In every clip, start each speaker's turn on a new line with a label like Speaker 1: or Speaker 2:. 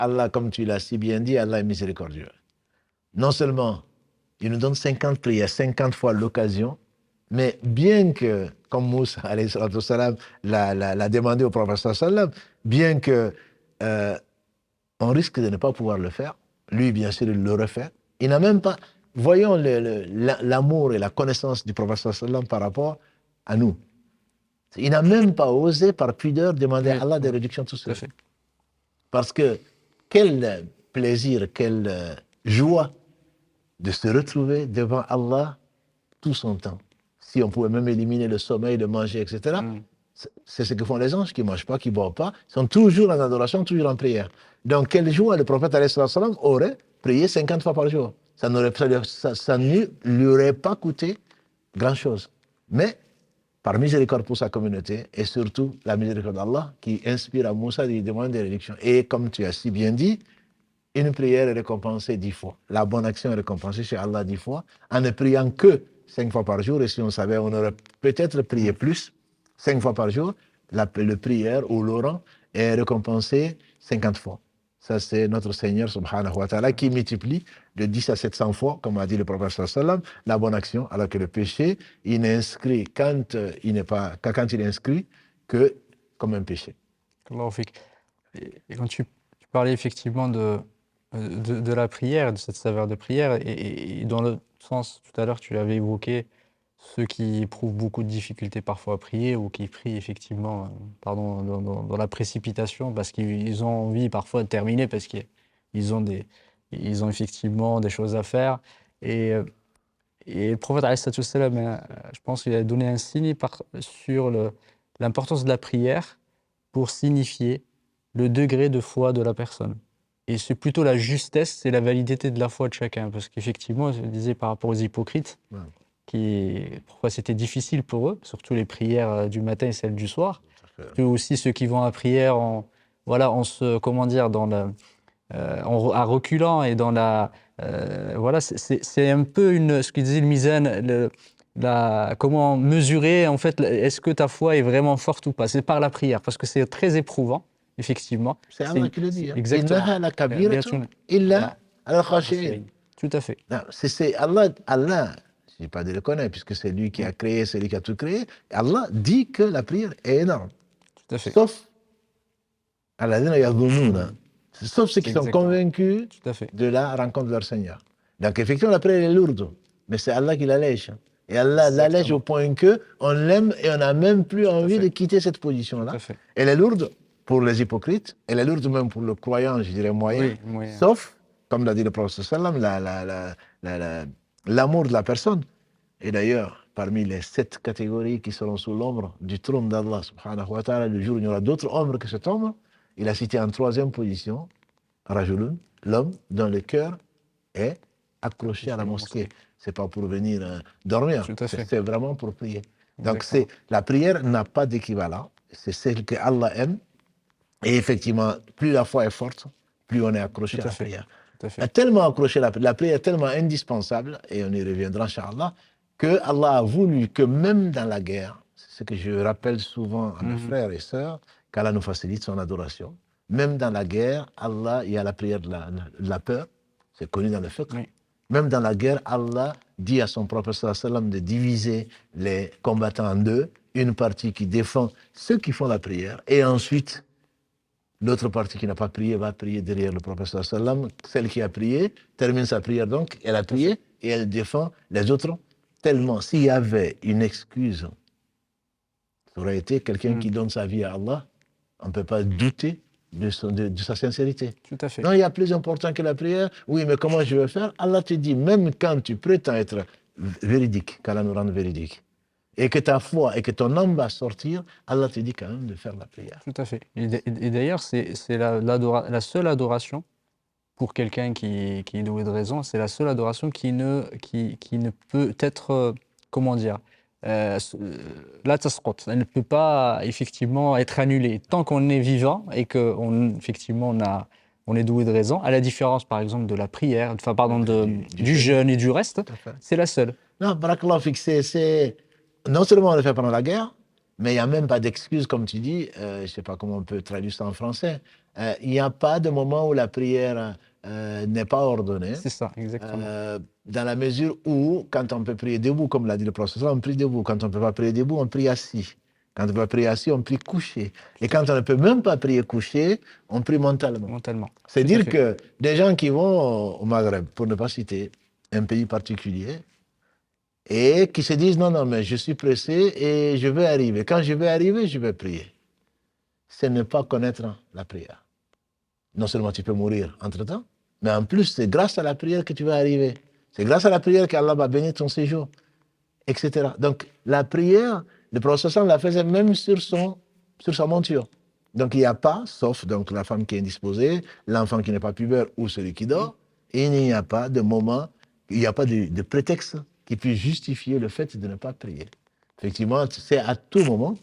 Speaker 1: Allah, comme tu l'as si bien dit, Allah est miséricordieux. Non seulement il nous donne 50 prières, 50 fois l'occasion, mais bien que, comme Moussa l'a demandé au prophète sallam, bien que on risque de ne pas pouvoir le faire, lui bien sûr il l'aurait fait, il n'a même pas, voyons l'amour et la connaissance du prophète sallam par rapport à nous. Il n'a même pas osé par pudeur demander à Allah des réductions tout seul. Parce que quel plaisir, quelle joie de se retrouver devant Allah tout son temps. Si on pouvait même éliminer le sommeil, le manger, etc. C'est ce que font les anges qui ne mangent pas, qui ne boivent pas. Ils sont toujours en adoration, toujours en prière. Donc, quelle joie le prophète ﷺ aurait prié 50 fois par jour. Ça ne lui aurait pas coûté grand-chose. Mais, par miséricorde pour sa communauté, et surtout la miséricorde d'Allah, qui inspire à Moussa de lui demander des réductions. Et comme tu as si bien dit, une prière est récompensée 10 fois. La bonne action est récompensée chez Allah 10 fois, en ne priant que 5 fois par jour. Et si on savait, on aurait peut-être prié plus, 5 fois par jour. Le prière ou l'oran est récompensé 50 fois. Ça, c'est notre Seigneur, subhanahu wa ta'ala, qui multiplie de 10 à 700 fois, comme a dit le prophète sallam, la bonne action, alors que le péché, il n'est inscrit quand il est inscrit que comme un péché.
Speaker 2: Et quand tu parlais effectivement de la prière, de cette saveur de prière, et dans le sens, tout à l'heure, tu l'avais évoqué, ceux qui éprouvent beaucoup de difficultés parfois à prier ou qui prient effectivement dans la précipitation parce qu'ils ont envie parfois de terminer parce qu'ils ont effectivement des choses à faire. Et le prophète, alayhi salatu wassalam, je pense qu'il a donné un signe sur l'importance de la prière pour signifier le degré de foi de la personne. Et c'est plutôt la justesse et la validité de la foi de chacun. Parce qu'effectivement, je disais par rapport aux hypocrites, pourquoi c'était difficile pour eux, surtout les prières du matin et celles du soir. Puis aussi ceux qui vont à prière en reculant et dans la... c'est un peu ce qu'il disait le Mizan, comment mesurer, en fait, est-ce que ta foi est vraiment forte ou pas. C'est par la prière, parce que c'est très éprouvant. Effectivement.
Speaker 1: C'est Allah qui le dit.
Speaker 2: Exactement. Tout à fait.
Speaker 1: C'est Allah, je ne dis pas de le connaître, puisque c'est lui qui a créé, c'est lui qui a tout créé. Allah dit que la prière est énorme.
Speaker 2: Tout à fait.
Speaker 1: Sauf ceux qui sont convaincus de la rencontre de leur Seigneur. Donc effectivement, la prière est lourde, mais c'est Allah qui l'allège. Et Allah l'allège au point qu'on l'aime et on n'a même plus envie de quitter cette position-là. Elle est lourde pour les hypocrites, elle est lourde même pour le croyant, je dirais moyen, sauf, comme l'a dit le prophète sallam, l'amour de la personne. Et d'ailleurs, parmi les 7 catégories qui seront sous l'ombre du trône d'Allah, subhanahu wa ta'ala, le jour où il y aura d'autres ombres que cette ombre, il a cité en 3e position, Rajulun, l'homme dont le cœur est accroché à la mosquée. C'est pas pour venir dormir, c'est vraiment pour prier. Donc la prière n'a pas d'équivalent, c'est celle que Allah aime. Et effectivement, plus la foi est forte, plus on est accroché à la prière. Tellement accroché, la prière est tellement indispensable, et on y reviendra, Inch'Allah, que Allah a voulu que même dans la guerre, c'est ce que je rappelle souvent à mes frères et sœurs, qu'Allah nous facilite son adoration. Même dans la guerre, Allah, il y a la prière de la peur, c'est connu dans le fiqh. Même dans la guerre, Allah dit à son prophète sallam de diviser les combattants en 2, une partie qui défend ceux qui font la prière, et ensuite, l'autre partie qui n'a pas prié va prier derrière le prophète sallam. Celle qui a prié termine sa prière donc, elle a prié et elle défend les autres. Tellement, s'il y avait une excuse, ça aurait été quelqu'un qui donne sa vie à Allah, on ne peut pas douter de sa sincérité.
Speaker 2: Tout à fait.
Speaker 1: Non, il y a plus important que la prière. Oui, mais comment je vais faire? Allah te dit, même quand tu prétends être véridique, qu'Allah nous rende véridique, et que ta foi et que ton âme va sortir, Allah te dit quand même de faire la prière.
Speaker 2: Tout à fait. Et d'ailleurs, c'est la seule adoration, pour quelqu'un qui est doué de raison, c'est la seule adoration qui ne peut être, comment dire, la tasqut. Elle ne peut pas effectivement être annulée. Tant qu'on est vivant et qu'on effectivement on est doué de raison, à la différence par exemple de la prière, du jeûne et du reste, c'est la seule.
Speaker 1: Non, barakallah fik, non seulement on le fait pendant la guerre, Mais il n'y a même pas d'excuse, comme tu dis. Je ne sais pas comment on peut traduire ça en français. Il n'y a pas de moment où la prière n'est pas ordonnée.
Speaker 2: C'est ça, exactement.
Speaker 1: Dans la mesure où, quand on peut prier debout, comme l'a dit le prophète, on prie debout. Quand on ne peut pas prier debout, on prie assis. Quand on ne peut pas prier assis, on prie couché. Et quand on ne peut même pas prier couché, on prie mentalement.
Speaker 2: Mentalement.
Speaker 1: C'est
Speaker 2: Tout à
Speaker 1: dire
Speaker 2: fait.
Speaker 1: que des gens qui vont au Maghreb, pour ne pas citer un pays particulier, et qui se disent non, mais je suis pressé et je vais arriver. Quand je vais arriver, je vais prier. C'est ne pas connaître la prière. Non seulement tu peux mourir entre-temps, mais en plus, c'est grâce à la prière que tu vas arriver. C'est grâce à la prière qu'Allah va bénir ton séjour, etc. Donc, la prière, le prophète la faisait même sur sa monture. Donc, il n'y a pas, sauf donc, la femme qui est indisposée, l'enfant qui n'est pas pubère ou celui qui dort, et il n'y a pas de moment, il n'y a pas de prétexte qui puisse justifier le fait de ne pas prier. Effectivement, c'est à tout moment,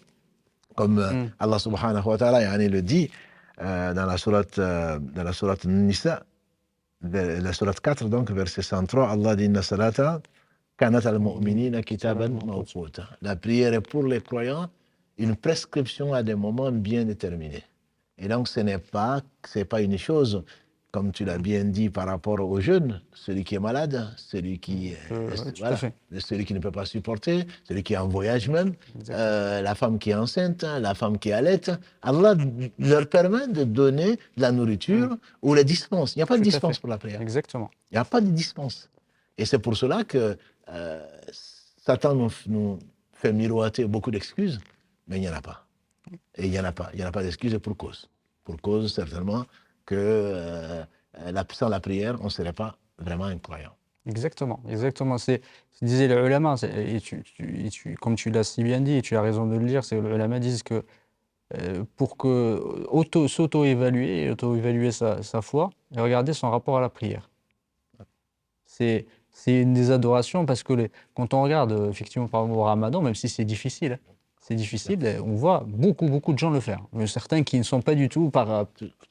Speaker 1: comme Allah subhanahu wa ta'ala le dit dans la sourate Nisa, la sourate 4, donc verset 103, Allah dit Inna salata kanat al-mu'minina kitaban mawquta. La prière est pour les croyants une prescription à des moments bien déterminés. Et donc, c'est pas une chose, comme tu l'as bien dit par rapport aux jeunes, celui qui est malade, celui qui, celui qui ne peut pas supporter, celui qui est en voyage même, la femme qui est enceinte, la femme qui allaite. Allah leur permet de donner de la nourriture ou la dispense. Il n'y a pas de dispense pour la prière.
Speaker 2: Exactement.
Speaker 1: Il n'y a pas de dispense. Et c'est pour cela que Satan nous fait miroiter beaucoup d'excuses, mais il n'y en a pas. Et il n'y en a pas. Il n'y en a pas d'excuses pour cause. Pour cause, certainement, que sans la prière, on ne serait pas vraiment un croyant.
Speaker 2: Exactement, exactement. C'est ce que disaient les ulama, comme tu l'as si bien dit, et tu as raison de le dire, c'est les ulama disent que pour s'auto-évaluer, auto-évaluer sa foi, et regarder son rapport à la prière. C'est une des adorations parce que quand on regarde effectivement par exemple au Ramadan, même si c'est difficile, on voit beaucoup de gens le faire. Mais certains qui ne sont pas du tout,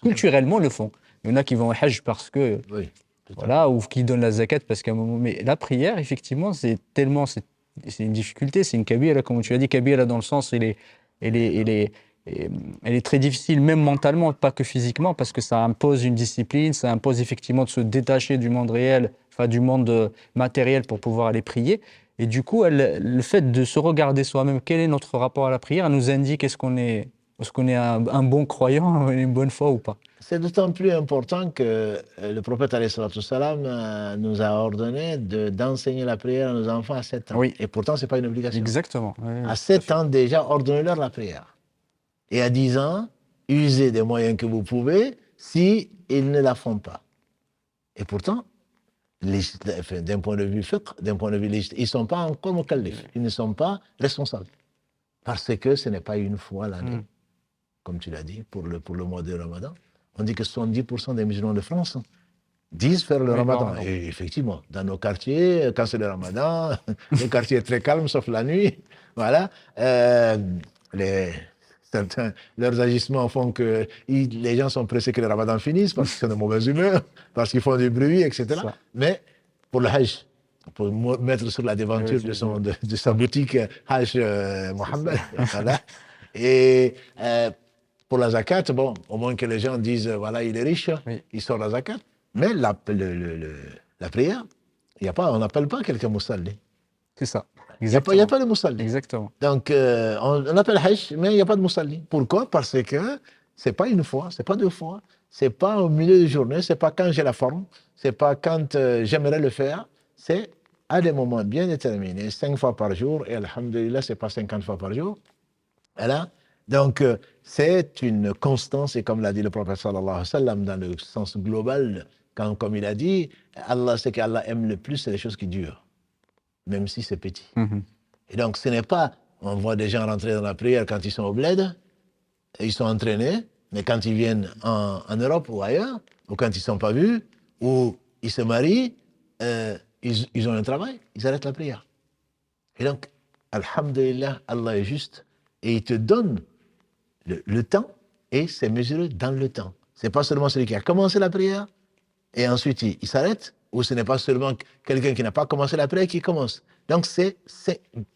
Speaker 2: culturellement le font. Il y en a qui vont au Hajj parce que, voilà, ou qui donnent la zakat parce qu'à un moment. Mais la prière, effectivement, c'est une difficulté, c'est une kabira, comme tu as dit, kabira dans le sens, elle est très difficile, même mentalement, pas que physiquement, parce que ça impose une discipline, ça impose effectivement de se détacher du monde réel, enfin du monde matériel pour pouvoir aller prier. Et du coup, le fait de se regarder soi-même, quel est notre rapport à la prière, elle nous indique est-ce qu'on est un bon croyant, une bonne foi ou pas.
Speaker 1: C'est d'autant plus important que le prophète alayhi salatu wassalam, nous a ordonné d'enseigner la prière à nos enfants à 7 ans.
Speaker 2: Oui.
Speaker 1: Et pourtant, ce n'est pas une obligation.
Speaker 2: Exactement. Oui,
Speaker 1: à 7 ans déjà, ordonnez-leur la prière. Et à 10 ans, usez des moyens que vous pouvez si ils ne la font pas. Et pourtant, d'un point de vue fiqh, d'un point de vue législatif, ils ne sont pas encore mukallif, ils ne sont pas responsables. Parce que ce n'est pas une fois l'année, comme tu l'as dit, pour le mois de Ramadan. On dit que 70% des musulmans de France disent faire le Ramadan. Et effectivement, dans nos quartiers, quand c'est le Ramadan, le quartier est très calme, sauf la nuit. Voilà. Leurs agissements font que les gens sont pressés que le Ramadan finisse parce qu'ils sont de mauvaise humeur, parce qu'ils font du bruit, etc. Mais pour le Hajj, pour mettre sur la devanture de sa boutique Hajj Mohammed, voilà. Et pour la zakat, bon, au moins que les gens disent, voilà, il est riche, il sort la zakat. Mais la prière, on n'appelle pas quelqu'un moussalli.
Speaker 2: C'est ça.
Speaker 1: Il n'y a pas de moussalli.
Speaker 2: Exactement.
Speaker 1: Donc, on appelle Hajj, mais il n'y a pas de moussalli. Pourquoi? Parce que ce n'est pas une fois, ce n'est pas deux fois, ce n'est pas au milieu de journée, ce n'est pas quand j'ai la forme, ce n'est pas quand j'aimerais le faire, c'est à des moments bien déterminés, 5 fois par jour, et alhamdulillah, ce n'est pas 50 fois par jour. Voilà. Donc, c'est une constance, et comme l'a dit le prophète sallallahu alayhi wa sallam, dans le sens global, comme il a dit, ce qu'Allah aime le plus, c'est les choses qui durent, même si c'est petit. Et donc, ce n'est pas, on voit des gens rentrer dans la prière quand ils sont au bled, et ils sont entraînés, mais quand ils viennent en Europe ou ailleurs, ou quand ils ne sont pas vus, ou ils se marient, ils ont un travail, ils arrêtent la prière. Et donc, alhamdulillah, Allah est juste, et il te donne le temps, et c'est mesuré dans le temps. Ce n'est pas seulement celui qui a commencé la prière, et ensuite il s'arrête, ou ce n'est pas seulement quelqu'un qui n'a pas commencé la prière qui commence. Donc c'est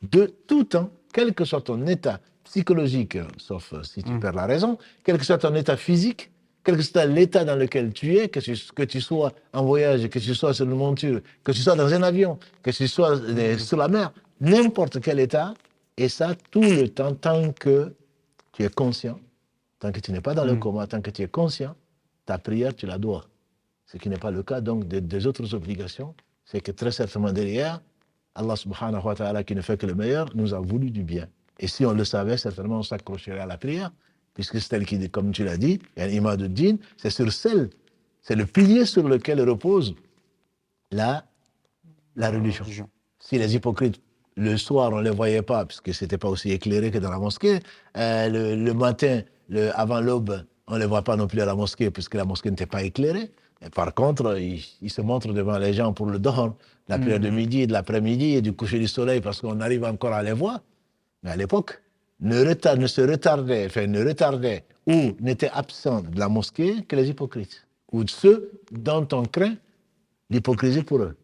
Speaker 1: de tout temps, quel que soit ton état psychologique, sauf si tu perds la raison, quel que soit ton état physique, quel que soit l'état dans lequel tu es, que tu sois en voyage, que tu sois sur une monture, que tu sois dans un avion, que tu sois sur la mer, n'importe quel état, et ça tout le temps, tant que tu es conscient, tant que tu n'es pas dans le coma, tant que tu es conscient, ta prière, tu la dois. Ce qui n'est pas le cas donc des autres obligations, c'est que très certainement derrière, Allah subhanahu wa ta'ala, qui ne fait que le meilleur, nous a voulu du bien. Et si on le savait, certainement on s'accrocherait à la prière, puisque c'est elle qui, comme tu l'as dit, l'imad ad-din, c'est le pilier sur lequel repose la religion. Si les hypocrites, le soir, on ne les voyait pas, puisque ce n'était pas aussi éclairé que dans la mosquée, le matin, avant l'aube, on ne les voit pas non plus à la mosquée, puisque la mosquée n'était pas éclairée. Et par contre, ils se montrent devant les gens pour le dôr, la prière de midi, de l'après-midi et du coucher du soleil, parce qu'on arrive encore à les voir. Mais à l'époque, ne retardait ou n'était absent de la mosquée que les hypocrites, ou ceux dont on craint l'hypocrisie pour eux.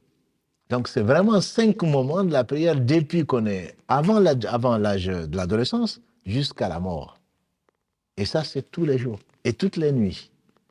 Speaker 1: Donc c'est vraiment 5 moments de la prière depuis qu'on est avant l'âge de l'adolescence jusqu'à la mort. Et ça, c'est tous les jours et toutes les nuits.